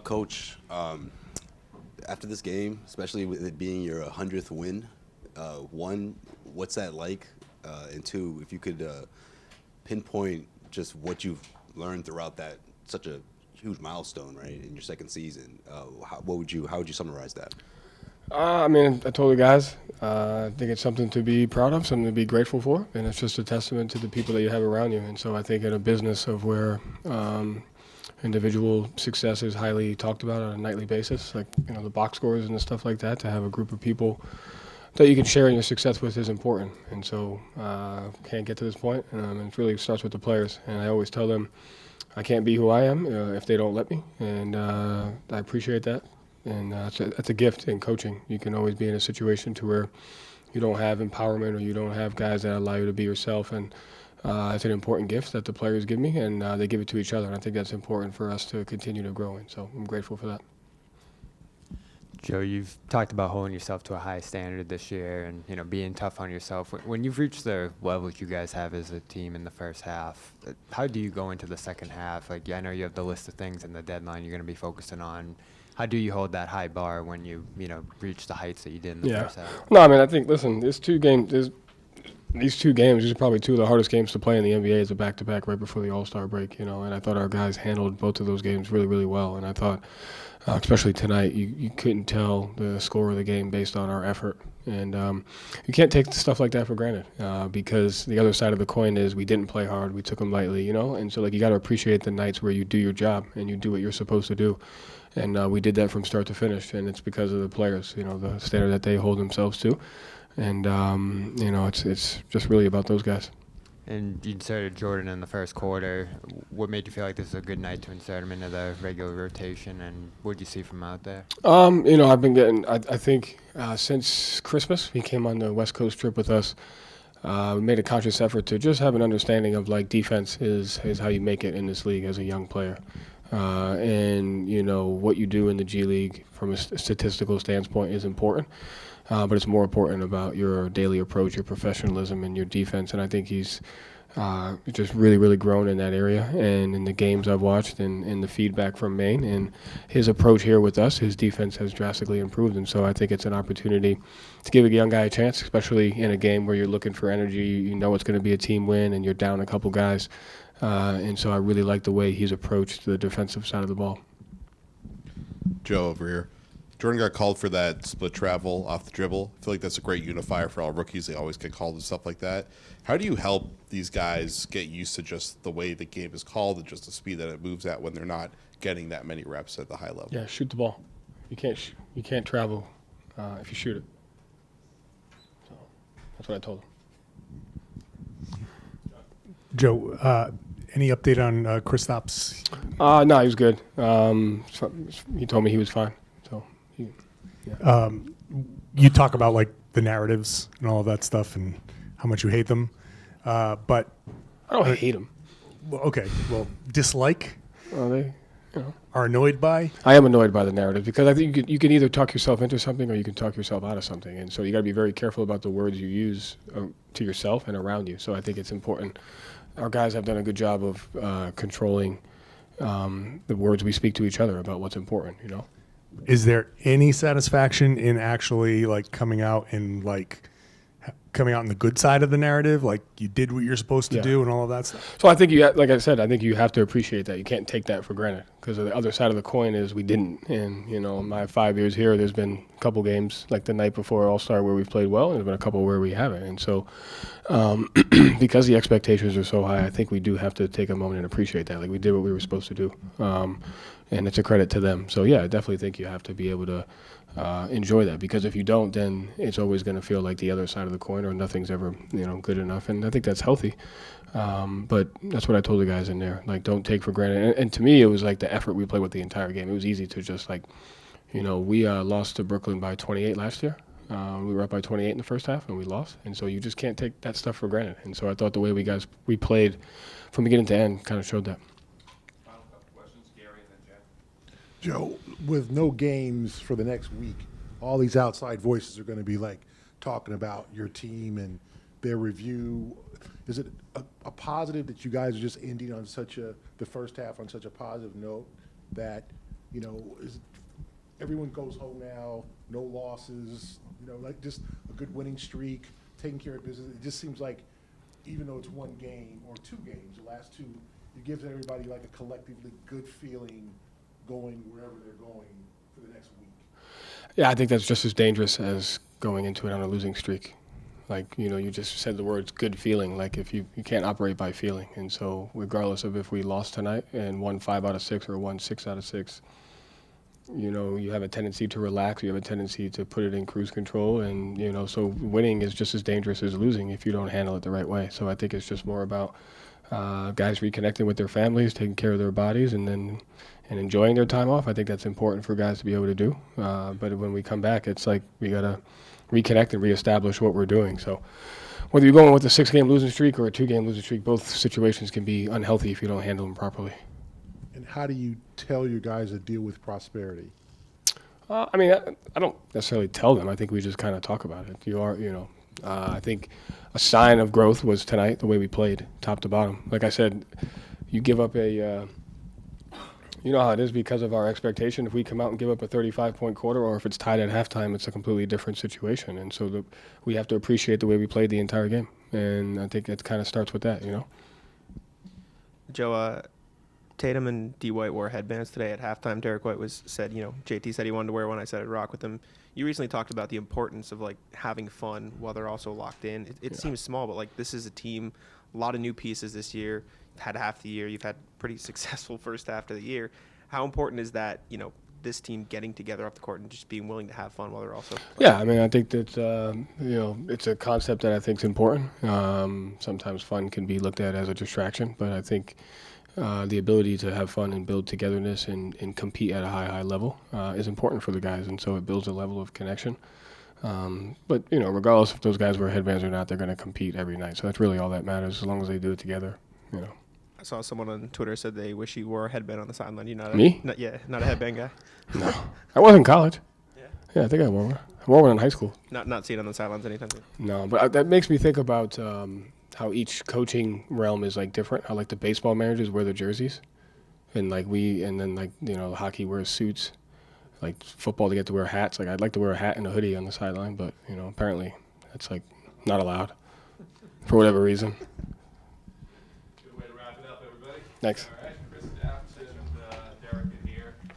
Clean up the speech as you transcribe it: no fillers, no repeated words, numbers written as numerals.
Coach, after this game, especially with it being your 100th win, one, what's that like? And two, if you could pinpoint just what you've learned throughout that such a huge milestone, right, in your second season, how would you summarize that? I mean, I told the guys, I think it's something to be proud of, something to be grateful for, and it's just a testament to the people that you have around you. And so I think in a business of where individual success is highly talked about on a nightly basis, like the box scores and the stuff like that, to have a group of people that you can share in your success with is important. And so can't get to this point, and it really starts with the players. And I always tell them I can't be who I am if they don't let me, and I appreciate that. And that's a gift in coaching. You can always be in a situation to where you don't have empowerment or you don't have guys that allow you to be yourself. And it's an important gift that the players give me, and they give it to each other. And I think that's important for us to continue to grow in. So I'm grateful for that. Joe, you've talked about holding yourself to a high standard this year and, being tough on yourself. When you've reached the levels you guys have as a team in the first half, how do you go into the second half? Like, I know you have the list of things and the deadline you're going to be focusing on. How do you hold that high bar when you reach the heights that you did in the first half? No, I mean, I think, listen, these two games, these are probably two of the hardest games to play in the NBA as a back-to-back right before the All-Star break, and I thought our guys handled both of those games really, really well. And I thought, especially tonight, you couldn't tell the score of the game based on our effort. And you can't take stuff like that for granted because the other side of the coin is we didn't play hard, we took them lightly, And so, you got to appreciate the nights where you do your job and you do what you're supposed to do. And we did that from start to finish, and it's because of the players, the standard that they hold themselves to. And, it's just really about those guys. And you inserted Jordan in the first quarter. What made you feel like this is a good night to insert him into the regular rotation, and what did you see from out there? I've been getting, I think, since Christmas, he came on the West Coast trip with us. We made a conscious effort to just have an understanding of, defense is how you make it in this league as a young player. And what you do in the G League from a statistical standpoint is important, but it's more important about your daily approach, your professionalism, and your defense. And I think he's just really, really grown in that area. And in the games I've watched and in the feedback from Maine and his approach here with us, his defense has drastically improved. And so I think it's an opportunity to give a young guy a chance, especially in a game where you're looking for energy. It's going to be a team win and you're down a couple guys. And so I really like the way he's approached the defensive side of the ball. Joe over here. Jordan got called for that split travel off the dribble. I feel like that's a great unifier for all rookies. They always get called and stuff like that. How do you help these guys get used to just the way the game is called and just the speed that it moves at when they're not getting that many reps at the high level? Yeah, shoot the ball. You can't travel if you shoot it. So that's what I told him. Joe, any update on Kristaps? No, he was good. He told me he was fine. So, you talk about the narratives and all of that stuff and how much you hate them, but I don't hate them. Okay, well, dislike. They, are annoyed by. I am annoyed by the narrative because I think you can either talk yourself into something or you can talk yourself out of something, and so you got to be very careful about the words you use to yourself and around you. So I think it's important. Our guys have done a good job of controlling the words we speak to each other about what's important, Is there any satisfaction in actually coming out and coming out on the good side of the narrative, you did what you're supposed to do and all of that stuff? So I think like I said, I think you have to appreciate that. You can't take that for granted because the other side of the coin is we didn't. And, my 5 years here, there's been a couple games like the night before All-Star where we've played well, and there's been a couple where we haven't. And so because the expectations are so high, I think we do have to take a moment and appreciate that. We did what we were supposed to do. And it's a credit to them. So, yeah, I definitely think you have to be able to enjoy that because if you don't, then it's always going to feel like the other side of the coin or nothing's ever, good enough. And I think that's healthy. But that's what I told the guys in there. Don't take for granted. And to me, it was the effort we played with the entire game. It was easy to just we lost to Brooklyn by 28 last year. We were up by 28 in the first half and we lost. And so you just can't take that stuff for granted. And so I thought the way we played from beginning to end kind of showed that. Joe, with no games for the next week, all these outside voices are going to be talking about your team and their review. Is it a positive that you guys are just ending on the first half on such a positive note that You know, everyone goes home now, no losses, you know, like just a good winning streak, taking care of business. It just seems like even though it's one game or two games, the last two, it gives everybody like a collectively good feeling going wherever they're going for the next week. Yeah, I think that's just as dangerous as going into it on a losing streak. Like, you know, you just said the words good feeling. Like, if you can't operate by feeling. And so regardless of if we lost tonight and won 5 out of 6 or won 6 out of 6, you know, you have a tendency to relax. You have a tendency to put it in cruise control. And, you know, so winning is just as dangerous as losing if you don't handle it the right way. So I think it's just more about guys reconnecting with their families, taking care of their bodies, and enjoying their time off. I think that's important for guys to be able to do. But when we come back, it's like we got to reconnect and reestablish what we're doing. So whether you're going with a 6-game losing streak or a 2-game losing streak, both situations can be unhealthy if you don't handle them properly. And how do you tell your guys to deal with prosperity? I mean, I don't necessarily tell them. I think we just kind of talk about it. I think a sign of growth was tonight, the way we played, top to bottom. Like I said, you give up you know how it is because of our expectation. If we come out and give up a 35-point quarter, or if it's tied at halftime, it's a completely different situation. And so we have to appreciate the way we played the entire game. And I think it kind of starts with that, you know. Joe, Tatum and D. White wore headbands today at halftime. Derek White said, you know, JT said he wanted to wear one. I said I'd rock with him. You recently talked about the importance of, like, having fun while they're also locked in. It seems small, but, like, this is a team, a lot of new pieces this year. You've had half the year. You've had pretty successful first half of the year. How important is that, you know, this team getting together off the court and just being willing to have fun while they're also playing? Yeah, I mean, I think that, you know, it's a concept that I think is important. Sometimes fun can be looked at as a distraction, but I think the ability to have fun and build togetherness and compete at a high level is important for the guys, and so it builds a level of connection. But, you know, regardless if those guys wear headbands or not, they're going to compete every night, so that's really all that matters as long as they do it together, you know. I saw someone on Twitter said they wish you wore a headband on the sideline. You not Me? Not a headband guy. No. I was in college. Yeah. Yeah, I think I wore one. I wore one in high school. Not seen on the sidelines anytime soon. No, but that makes me think about how each coaching realm is like different. How like the baseball managers wear their jerseys, and then you know, hockey wears suits. Like football, they get to wear hats. Like I'd like to wear a hat and a hoodie on the sideline, but you know, apparently that's like not allowed for whatever reason. Good way to wrap it up, everybody. Thanks.